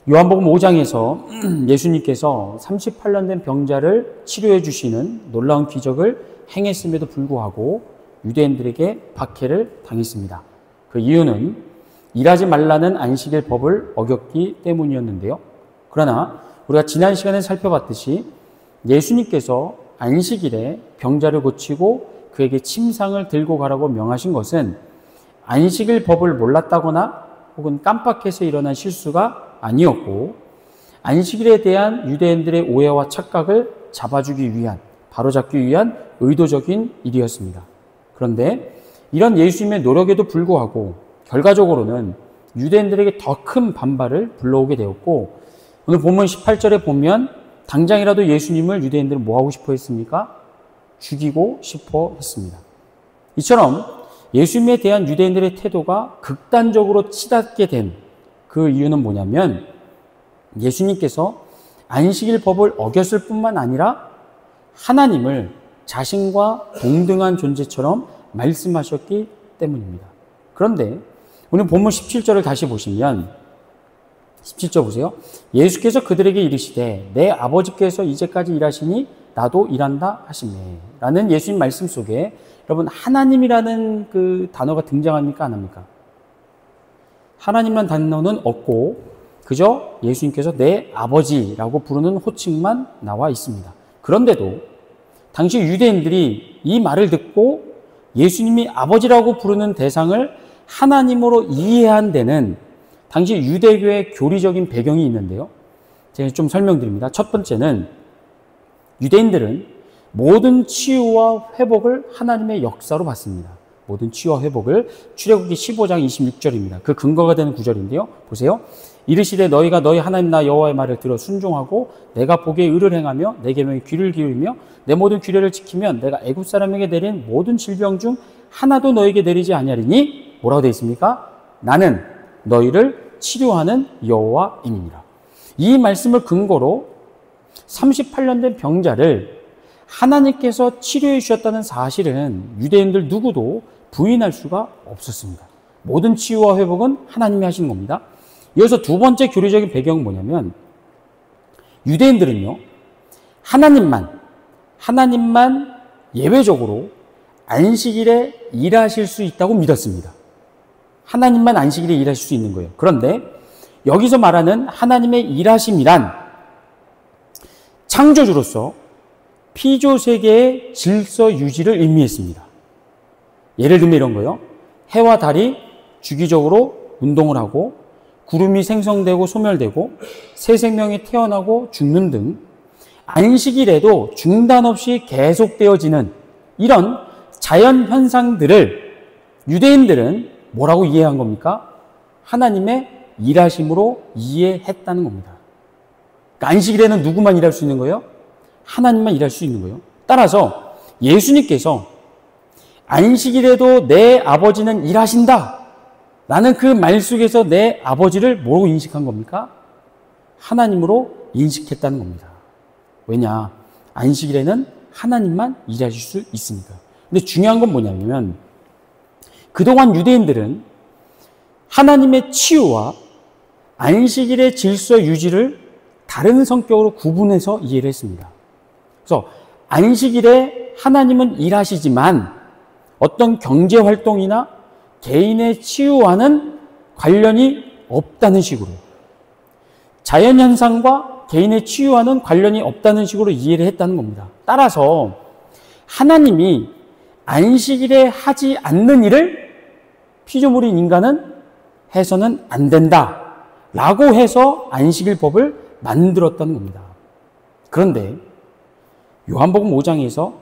요한복음 5장에서 예수님께서 38년 된 병자를 치료해 주시는 놀라운 기적을 행했음에도 불구하고 유대인들에게 박해를 당했습니다. 그 이유는 일하지 말라는 안식일 법을 어겼기 때문이었는데요. 그러나 우리가 지난 시간에 살펴봤듯이 예수님께서 안식일에 병자를 고치고 그에게 침상을 들고 가라고 명하신 것은 안식일 법을 몰랐다거나 혹은 깜빡해서 일어난 실수가 아니었고, 안식일에 대한 유대인들의 오해와 착각을 잡아주기 위한, 바로잡기 위한 의도적인 일이었습니다. 그런데 이런 예수님의 노력에도 불구하고 결과적으로는 유대인들에게 더 큰 반발을 불러오게 되었고, 오늘 본문 18절에 보면 당장이라도 예수님을 유대인들은 뭐하고 싶어 했습니까? 죽이고 싶어 했습니다. 이처럼 예수님에 대한 유대인들의 태도가 극단적으로 치닫게 된 그 이유는 뭐냐면, 예수님께서 안식일 법을 어겼을 뿐만 아니라 하나님을 자신과 동등한 존재처럼 말씀하셨기 때문입니다. 그런데 오늘 본문 17절을 다시 보시면 17절 보세요. 예수께서 그들에게 이르시되 내 아버지께서 이제까지 일하시니 나도 일한다 하시매 라는 예수님 말씀 속에 여러분 하나님이라는 그 단어가 등장합니까? 안 합니까? 하나님이라는 단어는 없고 그저 예수님께서 내 아버지라고 부르는 호칭만 나와 있습니다. 그런데도 당시 유대인들이 이 말을 듣고 예수님이 아버지라고 부르는 대상을 하나님으로 이해한 데는 당시 유대교의 교리적인 배경이 있는데요. 제가 좀 설명드립니다. 첫 번째는 유대인들은 모든 치유와 회복을 하나님의 역사로 봤습니다. 모든 치유와 회복을 출애굽기 15장 26절입니다. 그 근거가 되는 구절인데요. 보세요. 이르시되 너희가 너희 하나님 나 여호와의 말을 들어 순종하고 내가 보기에 의를 행하며 내 계명에 귀를 기울이며 내 모든 규례를 지키면 내가 애굽 사람에게 내린 모든 질병 중 하나도 너에게 내리지 아니하리니 뭐라고 되어 있습니까? 나는 너희를 치료하는 여호와임이니라. 이 말씀을 근거로 38년 된 병자를 하나님께서 치료해 주셨다는 사실은 유대인들 누구도 부인할 수가 없었습니다. 모든 치유와 회복은 하나님이 하시는 겁니다. 이어서 두 번째 교리적인 배경은 뭐냐면, 유대인들은요, 하나님만 예외적으로 안식일에 일하실 수 있다고 믿었습니다. 하나님만 안식일에 일하실 수 있는 거예요. 그런데 여기서 말하는 하나님의 일하심이란 창조주로서 피조세계의 질서 유지를 의미했습니다. 예를 들면 이런 거요. 해와 달이 주기적으로 운동을 하고 구름이 생성되고 소멸되고 새 생명이 태어나고 죽는 등 안식일에도 중단 없이 계속되어지는 이런 자연 현상들을 유대인들은 뭐라고 이해한 겁니까? 하나님의 일하심으로 이해했다는 겁니다. 그러니까 안식일에는 누구만 일할 수 있는 거예요? 하나님만 일할 수 있는 거예요. 따라서 예수님께서 안식일에도 내 아버지는 일하신다 라는 그 말 속에서 내 아버지를 뭐로 인식한 겁니까? 하나님으로 인식했다는 겁니다. 왜냐? 안식일에는 하나님만 일하실 수 있으니까. 근데 중요한 건 뭐냐면, 그동안 유대인들은 하나님의 치유와 안식일의 질서 유지를 다른 성격으로 구분해서 이해를 했습니다. 그래서 안식일에 하나님은 일하시지만 어떤 경제활동이나 개인의 치유와는 관련이 없다는 식으로, 자연현상과 개인의 치유와는 관련이 없다는 식으로 이해를 했다는 겁니다. 따라서 하나님이 안식일에 하지 않는 일을 피조물인 인간은 해서는 안 된다 라고 해서 안식일법을 만들었다는 겁니다. 그런데 요한복음 5장에서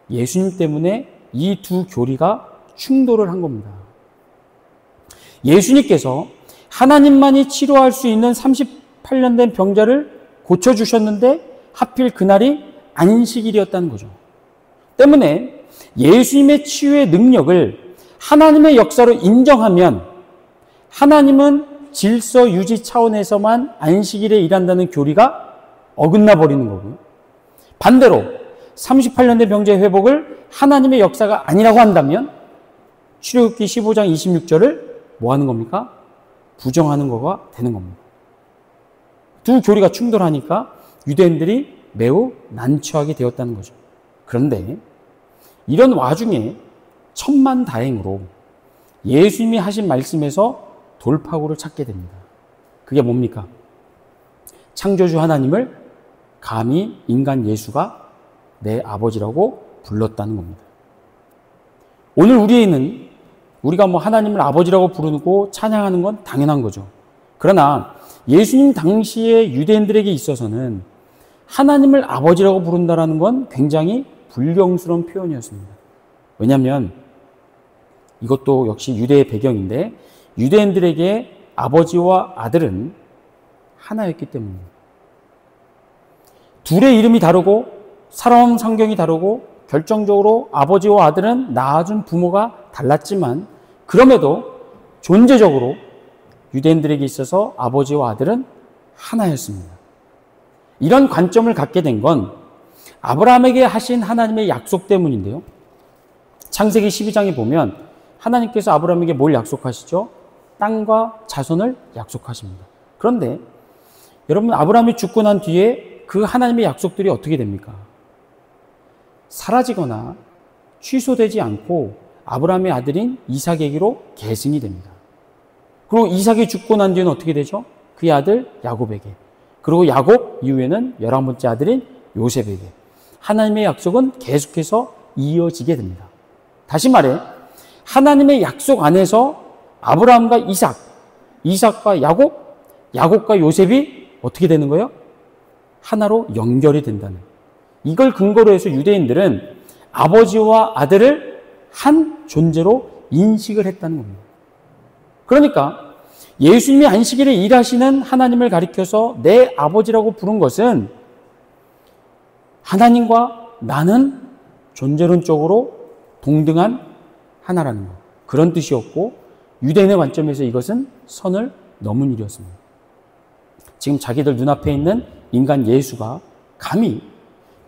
예수님 때문에 이 두 교리가 충돌을 한 겁니다. 예수님께서 하나님만이 치료할 수 있는 38년 된 병자를 고쳐주셨는데 하필 그날이 안식일이었다는 거죠. 때문에 예수님의 치유의 능력을 하나님의 역사로 인정하면 하나님은 질서 유지 차원에서만 안식일에 일한다는 교리가 어긋나 버리는 거고요. 반대로 38년 된 병자의 회복을 하나님의 역사가 아니라고 한다면 출애굽기 15장 26절을 뭐 하는 겁니까? 부정하는 거가 되는 겁니다. 두 교리가 충돌하니까 유대인들이 매우 난처하게 되었다는 거죠. 그런데 이런 와중에 천만다행으로 예수님이 하신 말씀에서 돌파구를 찾게 됩니다. 그게 뭡니까? 창조주 하나님을 감히 인간 예수가 내 아버지라고 불렀다는 겁니다. 오늘 우리가 하나님을 아버지라고 부르고 찬양하는 건 당연한 거죠. 그러나 예수님 당시의 유대인들에게 있어서는 하나님을 아버지라고 부른다는 건 굉장히 불경스러운 표현이었습니다. 왜냐하면 이것도 역시 유대의 배경인데 유대인들에게 아버지와 아들은 하나였기 때문입니다. 둘의 이름이 다르고 살아온 환경이 다르고 결정적으로 아버지와 아들은 낳아준 부모가 달랐지만 그럼에도 존재적으로 유대인들에게 있어서 아버지와 아들은 하나였습니다. 이런 관점을 갖게 된 건 아브라함에게 하신 하나님의 약속 때문인데요. 창세기 12장에 보면 하나님께서 아브라함에게 뭘 약속하시죠? 땅과 자손을 약속하십니다. 그런데 여러분, 아브라함이 죽고 난 뒤에 그 하나님의 약속들이 어떻게 됩니까? 사라지거나 취소되지 않고 아브라함의 아들인 이삭에게로 계승이 됩니다. 그리고 이삭이 죽고 난 뒤에는 어떻게 되죠? 그의 아들 야곱에게, 그리고 야곱 이후에는 11번째 아들인 요셉에게 하나님의 약속은 계속해서 이어지게 됩니다. 다시 말해 하나님의 약속 안에서 아브라함과 이삭, 이삭과 야곱, 야곱과 요셉이 어떻게 되는 거예요? 하나로 연결이 된다는, 이걸 근거로 해서 유대인들은 아버지와 아들을 한 존재로 인식을 했다는 겁니다. 그러니까 예수님이 안식일에 일하시는 하나님을 가리켜서 내 아버지라고 부른 것은 하나님과 나는 존재론적으로 동등한 하나라는 것, 그런 뜻이었고 유대인의 관점에서 이것은 선을 넘은 일이었습니다. 지금 자기들 눈앞에 있는 인간 예수가 감히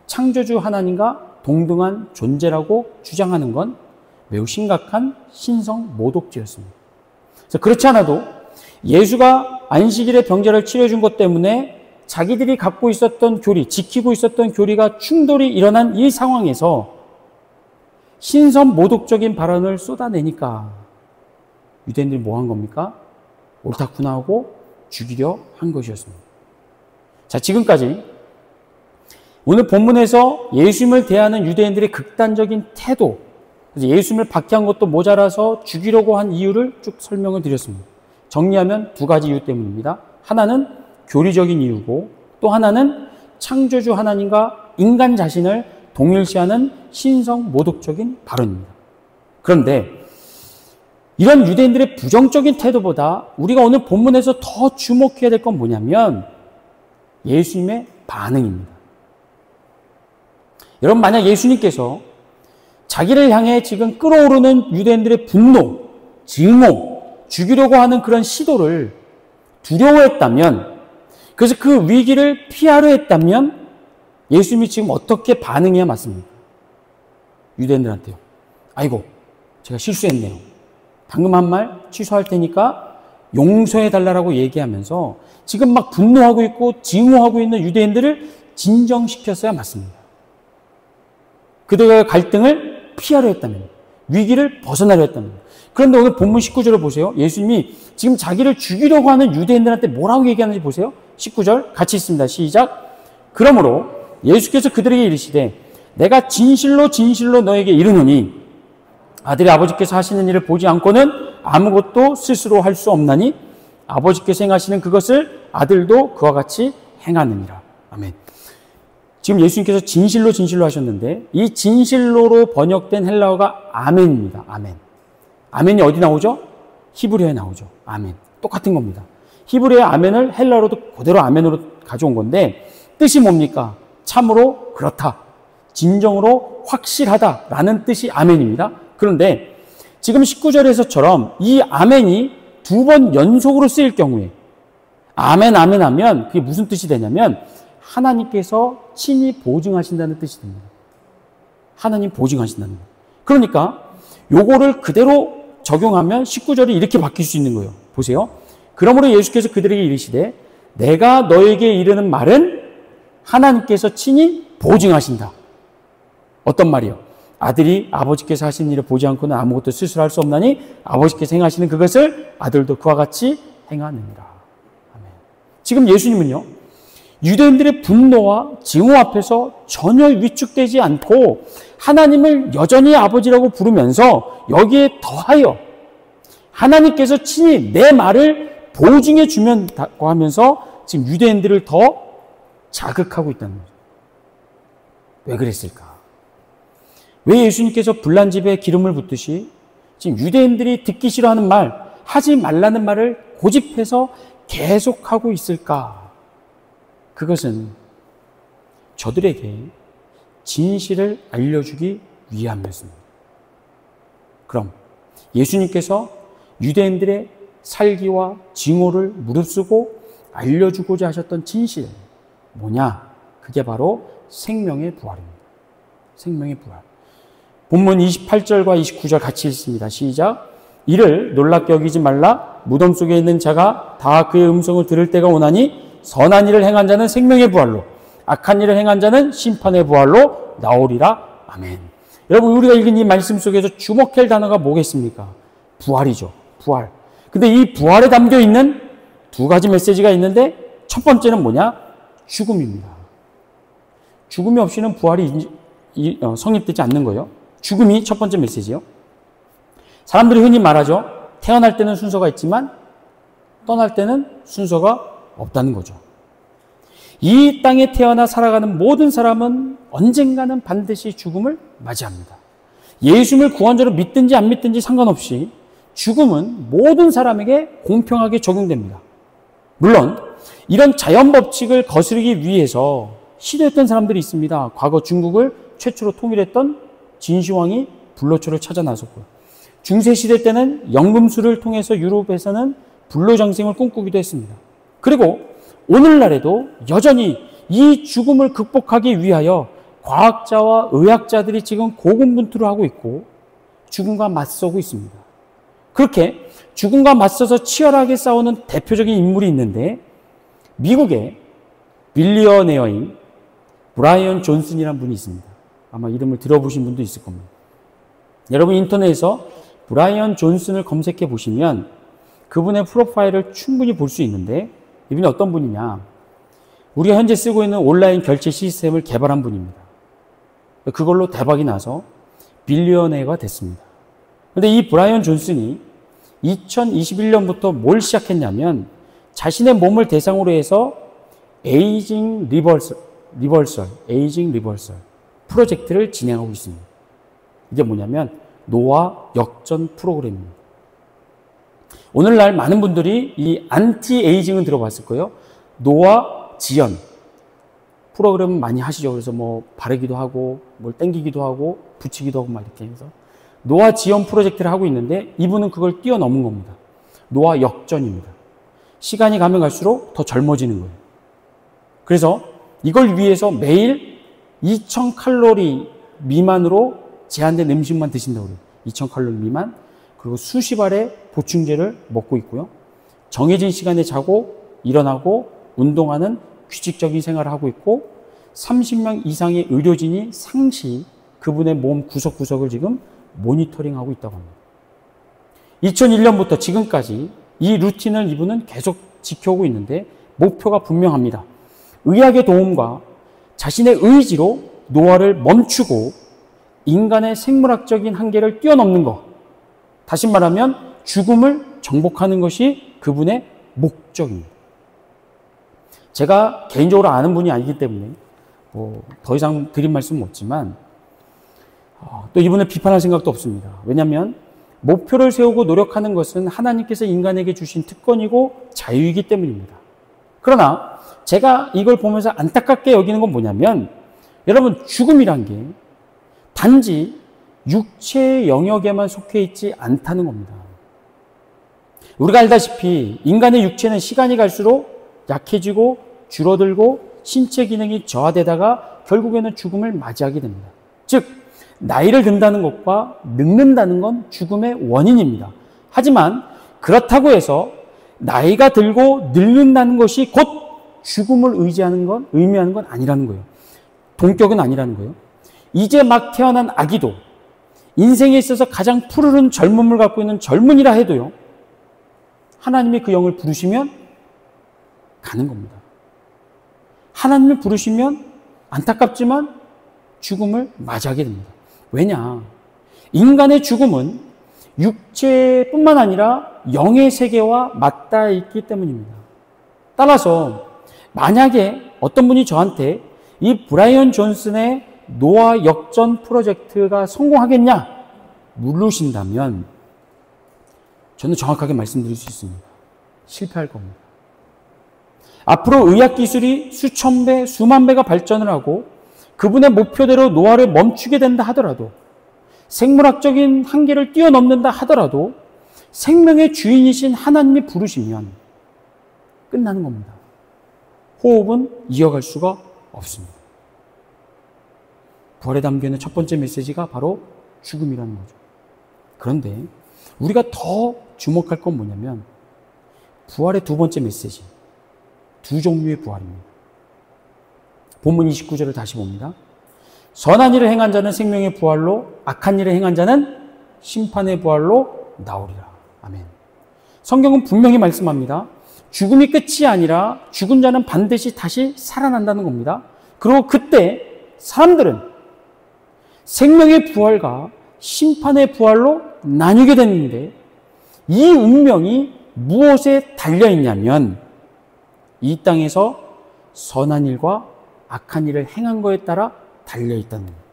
창조주 하나님과 동등한 존재라고 주장하는 건 매우 심각한 신성 모독죄였습니다. 그래서 그렇지 않아도 예수가 안식일에 병자를 치료해준 것 때문에 자기들이 갖고 있었던 교리, 지키고 있었던 교리가 충돌이 일어난 이 상황에서 신성 모독적인 발언을 쏟아내니까 유대인들이 뭐 한 겁니까? 옳다구나 하고 죽이려 한 것이었습니다. 자, 지금까지 오늘 본문에서 예수님을 대하는 유대인들의 극단적인 태도, 그래서 예수님을 박해한 것도 모자라서 죽이려고 한 이유를 쭉 설명을 드렸습니다. 정리하면 두 가지 이유 때문입니다. 하나는 교리적인 이유고 또 하나는 창조주 하나님과 인간 자신을 동일시하는 신성 모독적인 발언입니다. 그런데 이런 유대인들의 부정적인 태도보다 우리가 오늘 본문에서 더 주목해야 될 건 뭐냐면 예수님의 반응입니다. 여러분, 만약 예수님께서 자기를 향해 지금 끓어오르는 유대인들의 분노, 증오, 죽이려고 하는 그런 시도를 두려워했다면, 그래서 그 위기를 피하려 했다면 예수님이 지금 어떻게 반응해야 맞습니까? 유대인들한테요. 아이고, 제가 실수했네요. 방금 한 말 취소할 테니까 용서해달라고 얘기하면서 지금 막 분노하고 있고 증오하고 있는 유대인들을 진정시켰어야 맞습니다. 그들과의 갈등을 피하려 했다면, 위기를 벗어나려 했다면. 그런데 오늘 본문 19절을 보세요. 예수님이 지금 자기를 죽이려고 하는 유대인들한테 뭐라고 얘기하는지 보세요. 19절 같이 있습니다. 시작. 그러므로 예수께서 그들에게 이르시되 내가 진실로 진실로 너에게 이르노니 아들이 아버지께서 하시는 일을 보지 않고는 아무것도 스스로 할 수 없나니 아버지께서 행하시는 그것을 아들도 그와 같이 행하느니라. 아멘. 지금 예수님께서 진실로 진실로 하셨는데 이 진실로로 번역된 헬라어가 아멘입니다. 아멘. 아멘이 어디 나오죠? 히브리어에 나오죠. 아멘. 똑같은 겁니다. 히브리어의 아멘을 헬라어로도 그대로 아멘으로 가져온 건데 뜻이 뭡니까? 참으로 그렇다. 진정으로 확실하다라는 뜻이 아멘입니다. 그런데 지금 19절에서처럼 이 아멘이 두 번 연속으로 쓰일 경우에 아멘 아멘 하면 그게 무슨 뜻이 되냐면 하나님께서 친히 보증하신다는 뜻이 됩니다. 하나님 보증하신다는 거예요. 그러니까 요거를 그대로 적용하면 19절이 이렇게 바뀔 수 있는 거예요. 보세요. 그러므로 예수께서 그들에게 이르시되 내가 너에게 이르는 말은 하나님께서 친히 보증하신다. 어떤 말이요? 아들이 아버지께서 하신 일을 보지 않고는 아무것도 스스로 할 수 없나니 아버지께서 행하시는 그것을 아들도 그와 같이 행하느니라. 아멘. 지금 예수님은요, 유대인들의 분노와 징후 앞에서 전혀 위축되지 않고 하나님을 여전히 아버지라고 부르면서 여기에 더하여 하나님께서 친히 내 말을 보증해 주면다고 하면서 지금 유대인들을 더 자극하고 있다는 거죠. 왜 그랬을까? 왜 예수님께서 불난 집에 기름을 붓듯이 지금 유대인들이 듣기 싫어하는 말, 하지 말라는 말을 고집해서 계속하고 있을까? 그것은 저들에게 진실을 알려주기 위함이었습니다. 그럼 예수님께서 유대인들의 살기와 징후를 무릅쓰고 알려주고자 하셨던 진실 뭐냐? 그게 바로 생명의 부활입니다. 생명의 부활. 본문 28절과 29절 같이 읽습니다. 시작. 이를 놀랍게 여기지 말라. 무덤 속에 있는 자가 다 그의 음성을 들을 때가 오나니 선한 일을 행한 자는 생명의 부활로, 악한 일을 행한 자는 심판의 부활로 나오리라. 아멘. 여러분, 우리가 읽은 이 말씀 속에서 주목할 단어가 뭐겠습니까? 부활이죠. 부활. 근데 이 부활에 담겨 있는 두 가지 메시지가 있는데 첫 번째는 뭐냐? 죽음입니다. 죽음이 없이는 부활이 성립되지 않는 거예요. 죽음이 첫 번째 메시지요. 사람들이 흔히 말하죠. 태어날 때는 순서가 있지만 떠날 때는 순서가 없다는 거죠. 이 땅에 태어나 살아가는 모든 사람은 언젠가는 반드시 죽음을 맞이합니다. 예수님을 구원자로 믿든지 안 믿든지 상관없이 죽음은 모든 사람에게 공평하게 적용됩니다. 물론 이런 자연 법칙을 거스르기 위해서 시도했던 사람들이 있습니다. 과거 중국을 최초로 통일했던 진시황이 불로초를 찾아 나섰고요. 중세시대 때는 연금술을 통해서 유럽에서는 불로장생을 꿈꾸기도 했습니다. 그리고 오늘날에도 여전히 이 죽음을 극복하기 위하여 과학자와 의학자들이 지금 고군분투를 하고 있고 죽음과 맞서고 있습니다. 그렇게 죽음과 맞서서 치열하게 싸우는 대표적인 인물이 있는데 미국의 빌리어네어인 브라이언 존슨이라는 분이 있습니다. 아마 이름을 들어보신 분도 있을 겁니다. 여러분 인터넷에서 브라이언 존슨을 검색해 보시면 그분의 프로파일을 충분히 볼 수 있는데 이분이 어떤 분이냐? 우리가 현재 쓰고 있는 온라인 결제 시스템을 개발한 분입니다. 그걸로 대박이 나서 빌리어네어가 됐습니다. 그런데 이 브라이언 존슨이 2021년부터 뭘 시작했냐면 자신의 몸을 대상으로 해서 에이징 리버설 프로젝트를 진행하고 있습니다. 이게 뭐냐면 노화 역전 프로그램입니다. 오늘날 많은 분들이 이 안티에이징은 들어봤을 거예요. 노화 지연 프로그램 많이 하시죠. 그래서 뭐 바르기도 하고 뭘 땡기기도 하고 붙이기도 하고 막 이렇게 해서 노화 지연 프로젝트를 하고 있는데 이분은 그걸 뛰어넘은 겁니다. 노화 역전입니다. 시간이 가면 갈수록 더 젊어지는 거예요. 그래서 이걸 위해서 매일 2000칼로리 미만으로 제한된 음식만 드신다고 그래요. 2000칼로리 미만. 그리고 수십 알의 보충제를 먹고 있고요. 정해진 시간에 자고 일어나고 운동하는 규칙적인 생활을 하고 있고 30명 이상의 의료진이 상시 그분의 몸 구석구석을 지금 모니터링하고 있다고 합니다. 2001년부터 지금까지 이 루틴을 이분은 계속 지켜오고 있는데 목표가 분명합니다. 의학의 도움과 자신의 의지로 노화를 멈추고 인간의 생물학적인 한계를 뛰어넘는 것. 다시 말하면 죽음을 정복하는 것이 그분의 목적입니다. 제가 개인적으로 아는 분이 아니기 때문에 더 이상 드린 말씀은 없지만 또 이분을 비판할 생각도 없습니다. 왜냐하면 목표를 세우고 노력하는 것은 하나님께서 인간에게 주신 특권이고 자유이기 때문입니다. 그러나 제가 이걸 보면서 안타깝게 여기는 건 뭐냐면 여러분 죽음이란 게 단지 육체의 영역에만 속해 있지 않다는 겁니다. 우리가 알다시피 인간의 육체는 시간이 갈수록 약해지고 줄어들고 신체 기능이 저하되다가 결국에는 죽음을 맞이하게 됩니다. 즉 나이를 든다는 것과 늙는다는 건 죽음의 원인입니다. 하지만 그렇다고 해서 나이가 들고 늙는다는 것이 곧 죽음을 의미하는 건 아니라는 거예요. 동격은 아니라는 거예요. 이제 막 태어난 아기도 인생에 있어서 가장 푸르른 젊음을 갖고 있는 젊은이라 해도요, 하나님이 그 영을 부르시면 가는 겁니다. 하나님을 부르시면 안타깝지만 죽음을 맞이하게 됩니다. 왜냐? 인간의 죽음은 육체뿐만 아니라 영의 세계와 맞닿아 있기 때문입니다. 따라서 만약에 어떤 분이 저한테 이 브라이언 존슨의 노아 역전 프로젝트가 성공하겠냐 물으신다면 저는 정확하게 말씀드릴 수 있습니다. 실패할 겁니다. 앞으로 의학기술이 수천 배, 수만 배가 발전을 하고 그분의 목표대로 노화를 멈추게 된다 하더라도, 생물학적인 한계를 뛰어넘는다 하더라도 생명의 주인이신 하나님이 부르시면 끝나는 겁니다. 호흡은 이어갈 수가 없습니다. 부활에 담겨있는 첫 번째 메시지가 바로 죽음이라는 거죠. 그런데 우리가 더 주목할 건 뭐냐면 부활의 두 번째 메시지, 두 종류의 부활입니다. 본문 29절을 다시 봅니다. 선한 일을 행한 자는 생명의 부활로, 악한 일을 행한 자는 심판의 부활로 나오리라. 아멘. 성경은 분명히 말씀합니다. 죽음이 끝이 아니라 죽은 자는 반드시 다시 살아난다는 겁니다. 그리고 그때 사람들은 생명의 부활과 심판의 부활로 나뉘게 되는데, 이 운명이 무엇에 달려있냐면 이 땅에서 선한 일과 악한 일을 행한 거에 따라 달려있다는 겁니다.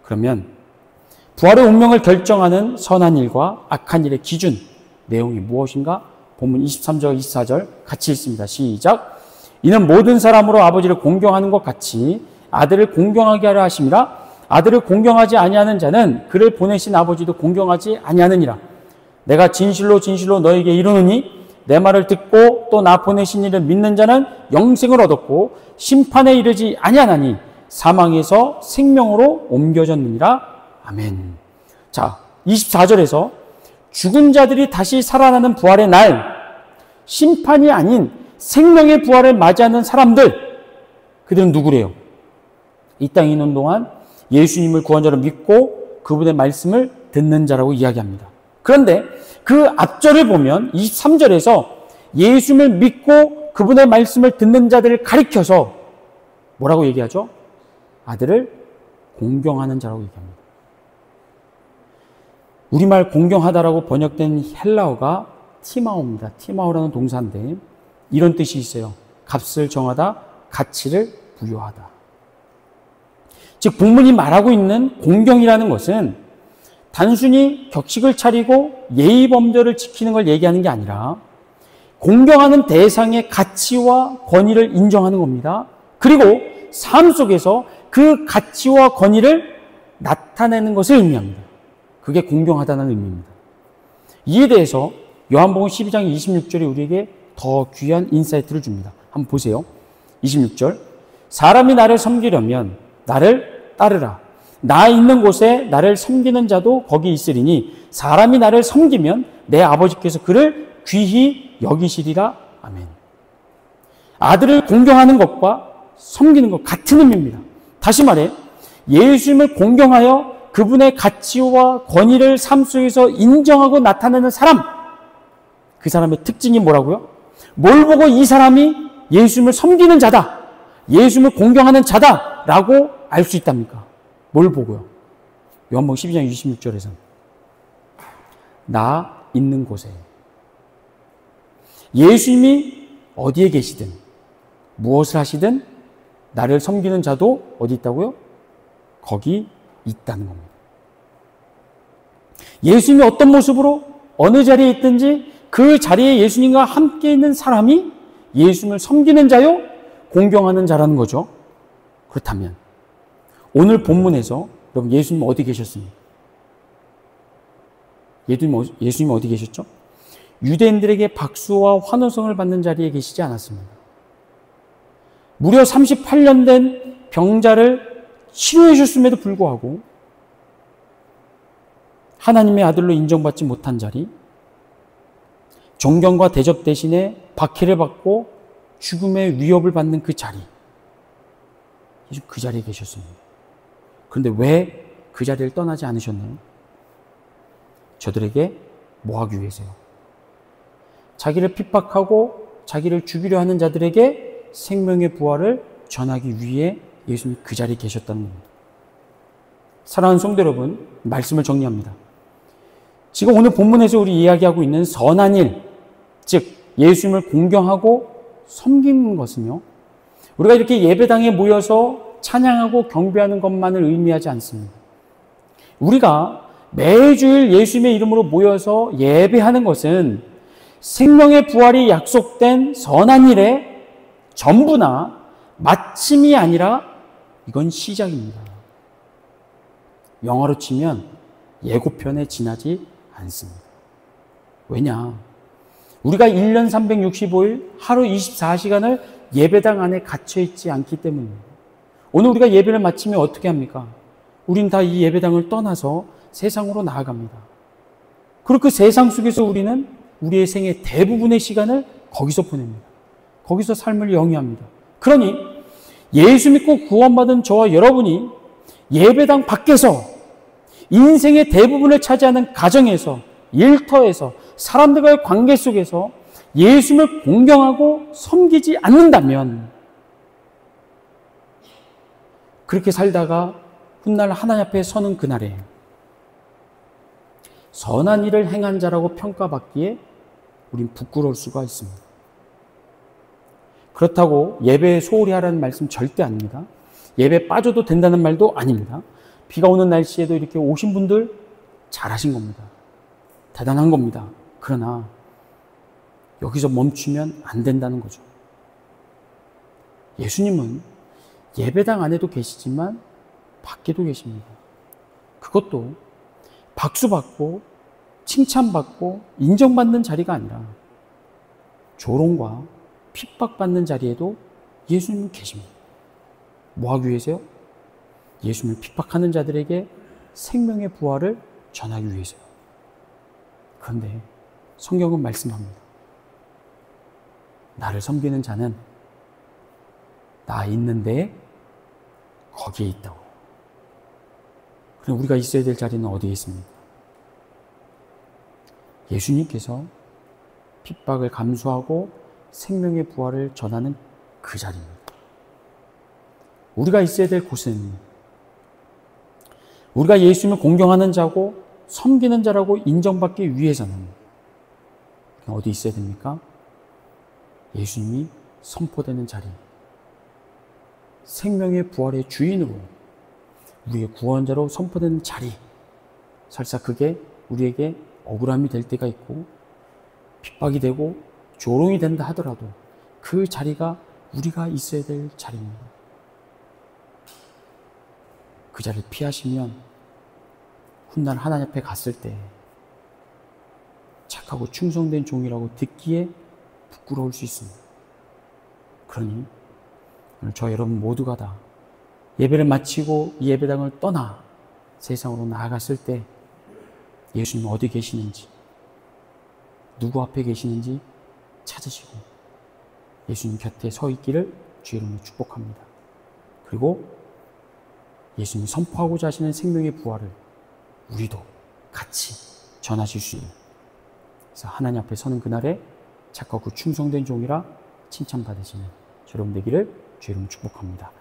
그러면 부활의 운명을 결정하는 선한 일과 악한 일의 기준, 내용이 무엇인가? 본문 23절, 24절 같이 읽습니다. 시작. 이는 모든 사람으로 아버지를 공경하는 것 같이 아들을 공경하게 하려 하심이라. 아들을 공경하지 아니하는 자는 그를 보내신 아버지도 공경하지 아니하느니라. 내가 진실로 진실로 너에게 이르노니 내 말을 듣고 또 나 보내신 이를 믿는 자는 영생을 얻었고 심판에 이르지 아니하나니 사망에서 생명으로 옮겨졌느니라. 아멘. 자, 24절에서 죽은 자들이 다시 살아나는 부활의 날, 심판이 아닌 생명의 부활을 맞이하는 사람들, 그들은 누구래요? 이 땅에 있는 동안 예수님을 구원자로 믿고 그분의 말씀을 듣는 자라고 이야기합니다. 그런데 그 앞절을 보면 23절에서 예수님을 믿고 그분의 말씀을 듣는 자들을 가리켜서 뭐라고 얘기하죠? 아들을 공경하는 자라고 얘기합니다. 우리말 공경하다라고 번역된 헬라어가 티마오입니다. 티마오라는 동사인데 이런 뜻이 있어요. 값을 정하다, 가치를 부여하다. 즉 본문이 말하고 있는 공경이라는 것은 단순히 격식을 차리고 예의 범절을 지키는 걸 얘기하는 게 아니라 공경하는 대상의 가치와 권위를 인정하는 겁니다. 그리고 삶 속에서 그 가치와 권위를 나타내는 것을 의미합니다. 그게 공경하다는 의미입니다. 이에 대해서 요한복음 12장 26절이 우리에게 더 귀한 인사이트를 줍니다. 한번 보세요. 26절. 사람이 나를 섬기려면 나를 따르라. 나 있는 곳에 나를 섬기는 자도 거기 있으리니 사람이 나를 섬기면 내 아버지께서 그를 귀히 여기시리라. 아멘. 아들을 공경하는 것과 섬기는 것 같은 의미입니다. 다시 말해 예수님을 공경하여 그분의 가치와 권위를 삶 속에서 인정하고 나타내는 사람, 그 사람의 특징이 뭐라고요? 뭘 보고 이 사람이 예수님을 섬기는 자다, 예수님을 공경하는 자다라고 알 수 있답니까? 뭘 보고요? 요한복음 12장 26절에서 나 있는 곳에, 예수님이 어디에 계시든 무엇을 하시든 나를 섬기는 자도 어디 있다고요? 거기 있다는 겁니다. 예수님이 어떤 모습으로 어느 자리에 있든지 그 자리에 예수님과 함께 있는 사람이 예수님을 섬기는 자요, 공경하는 자라는 거죠. 그렇다면 오늘 본문에서 여러분 예수님 어디 계셨습니까? 예수님 어디 계셨죠? 유대인들에게 박수와 환호성을 받는 자리에 계시지 않았습니다. 무려 38년 된 병자를 치료해 주셨음에도 불구하고 하나님의 아들로 인정받지 못한 자리, 존경과 대접 대신에 박해를 받고 죽음의 위협을 받는 그 자리, 예수 그 자리에 계셨습니다. 그런데 왜 그 자리를 떠나지 않으셨나요? 저들에게 뭐 하기 위해서요? 자기를 핍박하고 자기를 죽이려 하는 자들에게 생명의 부활을 전하기 위해 예수님이 그 자리에 계셨다는 겁니다. 사랑하는 성도 여러분, 말씀을 정리합니다. 지금 오늘 본문에서 우리 이야기하고 있는 선한 일, 즉 예수님을 공경하고 섬기는 것은요, 우리가 이렇게 예배당에 모여서 찬양하고 경배하는 것만을 의미하지 않습니다. 우리가 매주일 예수님의 이름으로 모여서 예배하는 것은 생명의 부활이 약속된 선한 일의 전부나 마침이 아니라 이건 시작입니다. 영어로 치면 예고편에 지나지 않습니다. 왜냐? 우리가 1년 365일 하루 24시간을 예배당 안에 갇혀있지 않기 때문입니다. 오늘 우리가 예배를 마치면 어떻게 합니까? 우린 다 이 예배당을 떠나서 세상으로 나아갑니다. 그리고 그 세상 속에서 우리는 우리의 생의 대부분의 시간을 거기서 보냅니다. 거기서 삶을 영위합니다. 그러니 예수 믿고 구원받은 저와 여러분이 예배당 밖에서 인생의 대부분을 차지하는 가정에서, 일터에서, 사람들과의 관계 속에서 예수님을 공경하고 섬기지 않는다면, 그렇게 살다가 훗날 하나님 앞에 서는 그날에 선한 일을 행한 자라고 평가받기에 우린 부끄러울 수가 있습니다. 그렇다고 예배에 소홀히 하라는 말씀 절대 아닙니다. 예배 빠져도 된다는 말도 아닙니다. 비가 오는 날씨에도 이렇게 오신 분들 잘하신 겁니다. 대단한 겁니다. 그러나 여기서 멈추면 안 된다는 거죠. 예수님은 예배당 안에도 계시지만 밖에도 계십니다. 그것도 박수받고 칭찬받고 인정받는 자리가 아니라 조롱과 핍박받는 자리에도 예수님은 계십니다. 뭐 하기 위해서요? 예수님을 핍박하는 자들에게 생명의 부활을 전하기 위해서요. 그런데 성경은 말씀합니다. 나를 섬기는 자는 나 있는 데에 거기에 있다고. 그럼 우리가 있어야 될 자리는 어디에 있습니까? 예수님께서 핍박을 감수하고 생명의 부활을 전하는 그 자리입니다. 우리가 있어야 될 곳은 우리가 예수님을 공경하는 자고 섬기는 자라고 인정받기 위해서는 어디 있어야 됩니까? 예수님이 선포되는 자리, 생명의 부활의 주인으로 우리의 구원자로 선포되는 자리, 설사 그게 우리에게 억울함이 될 때가 있고 핍박이 되고 조롱이 된다 하더라도 그 자리가 우리가 있어야 될 자리입니다. 그 자리를 피하시면 훗날 하나님 앞에 갔을 때 착하고 충성된 종이라고 듣기에 부끄러울 수 있습니다. 그러니 오늘 저 여러분 모두가 다 예배를 마치고 이 예배당을 떠나 세상으로 나아갔을 때 예수님 어디 계시는지, 누구 앞에 계시는지 찾으시고 예수님 곁에 서 있기를 주의 이름으로 축복합니다. 그리고 예수님이 선포하고자 하시는 생명의 부활을 우리도 같이 전하실 수 있는, 그래서 하나님 앞에 서는 그날에 착하고 충성된 종이라 칭찬받으시는 여러분 되기를 주의 이름으로 축복합니다.